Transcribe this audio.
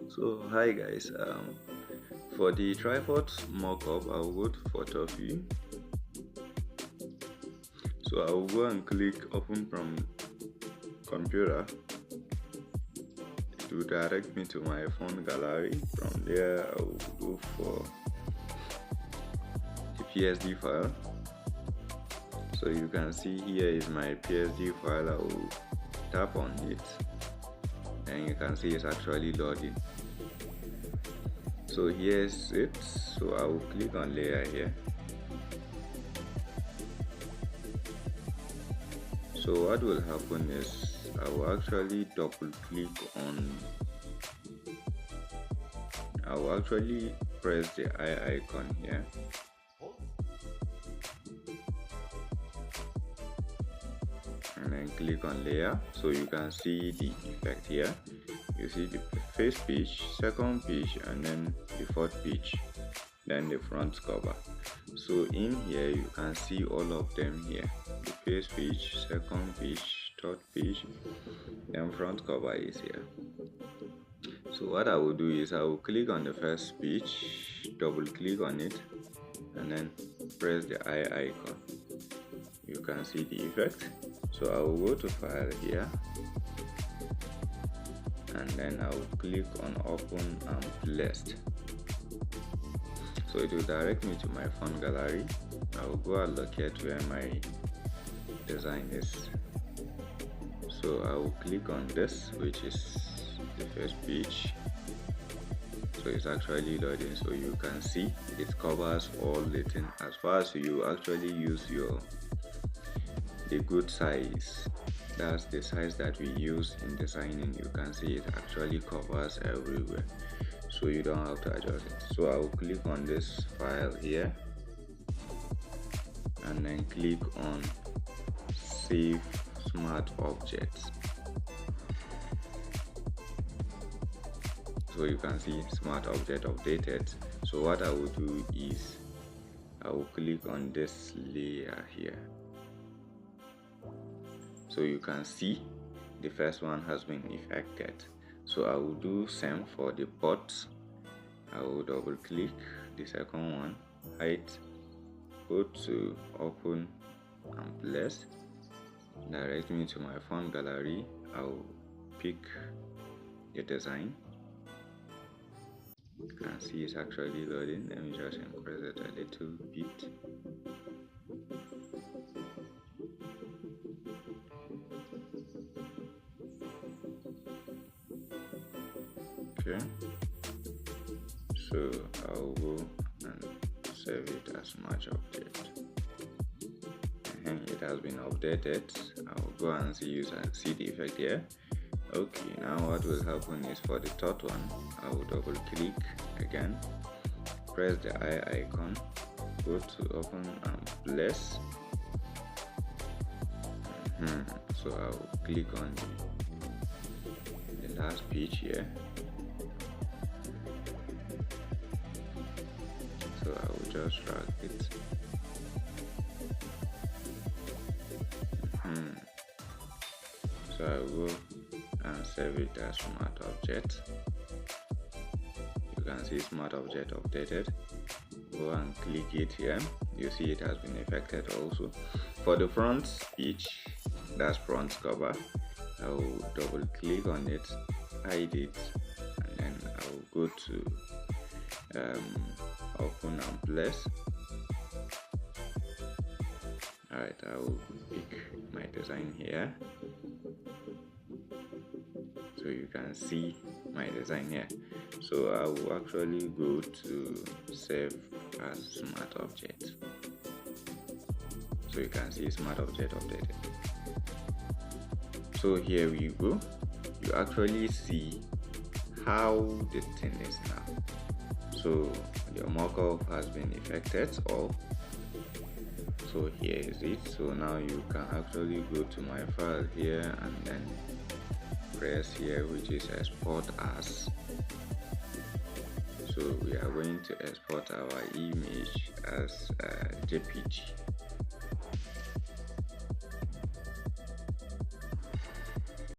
So hi guys, for the tripod mockup I'll go to Photopea. So I'll go and click open from computer. It will direct me to my phone gallery. From there I will go for the PSD file. So you can see here is my PSD file. I will tap on it and you can see it's actually loading. So here's it. So I will click on layer here. So what will happen is I will actually press the eye icon here. And then click on layer, so you can see the effect here. You see the first page, second page, and then the fourth page, then the front cover. So in here you can see all of them here: the first page, second page, third page, then front cover is here. So what I will do is I will click on the first page, double click on it, and then press the eye icon. You can see the effect. So I will go to file here, and then I will click on open and place. So it will direct me to my phone gallery. I will go and locate where my design is. So I will click on this, which is the first page. So it's actually loading, so you can see it covers all the things. As far as you actually use the good size, that's the size that we use in designing, you can see it actually covers everywhere, so you don't have to adjust it. So I will click on this file here and then click on save smart objects. So you can see smart object updated. So what I will do is I will click on this layer here. So you can see the first one has been affected. So I will do same for the pots. I will double click the second one, height, go to open and place, direct me to my phone gallery. I will pick the design. You can see it's actually loading. Let me just increase it a little bit. Okay, so I'll go and save it as smart object, and it has been updated. I'll go and see the effect here. Okay, now what will happen is for the third one, I will double click again, press the eye icon, go to open and place. So I will click on the last page here. So I will just drag it. So I will go and save it as smart object. You can see smart object updated. Go and click it here. You see it has been affected also. For the front page, that's front cover, I will double click on it, hide it, and then I will go to open and place. Alright, I will pick my design here. So you can see my design here. So I will actually go to save as smart object. So you can see smart object updated. So here we go. You actually see how the thing is now. So your mockup has been affected, or so here is it. So now you can actually go to my file here and then press here, which is export as. So we are going to export our image as JPG.